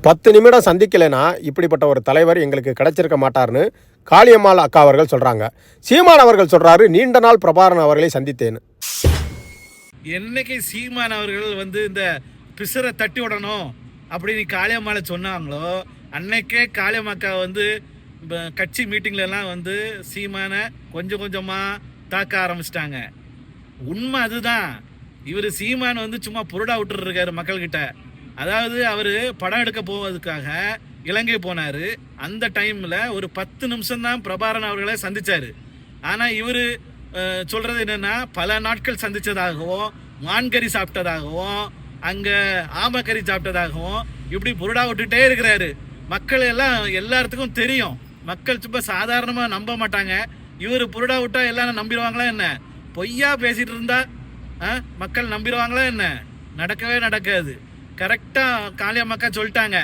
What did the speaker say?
10 நிமிடம் சந்திக்கலைன்னா இப்படிப்பட்ட ஒரு தலைவர் எங்களுக்கு கிடைச்சிருக்க மாட்டார்னு காளியம்மாள் அக்கா அவர்கள் சொல்கிறாங்க. சீமான் அவர்கள் சொல்கிறாரு, நீண்ட நாள் பிரபாகரன் அவர்களை சந்தித்தேன்னு. என்னைக்கு சீமான் அவர்கள் இந்த பிசரை தட்டி விடணும் அப்படின்னு காளியம்மாளை சொன்னாங்களோ அன்னைக்கே காளியம்மாக்கா கட்சி மீட்டிங்லலாம் சீமானை கொஞ்சம் கொஞ்சமாக தாக்க ஆரம்பிச்சிட்டாங்க. உண்மை அதுதான். இவர் சீமான் சும்மா புருடா விட்டுருக்காரு மக்கள்கிட்ட. அதாவது அவர் படம் எடுக்க போவதுக்காக இலங்கை போனார். அந்த டைமில் ஒரு 10 நிமிஷம் தான் பிரபாகரன் அவர்களை சந்தித்தார். ஆனால் இவர் சொல்கிறது என்னென்னா, பல நாட்கள் சந்தித்ததாகவும் மான்கறி சாப்பிட்டதாகவும் அங்கே ஆமக்கறி சாப்பிட்டதாகவும் இப்படி புருடா விட்டுட்டே இருக்கிறாரு. மக்கள் எல்லாம் எல்லாத்துக்கும் தெரியும். மக்கள் சும்மா சாதாரணமாக நம்ப மாட்டாங்க. இவர் புருடா விட்டா எல்லாரும் நம்பிடுவாங்களா என்ன? பொய்யா பேசிகிட்டு இருந்தா மக்கள் நம்பிடுவாங்களா என்ன? நடக்கவே நடக்காது. கரெக்டாக காளியம்மாக்கா சொல்லிட்டாங்க.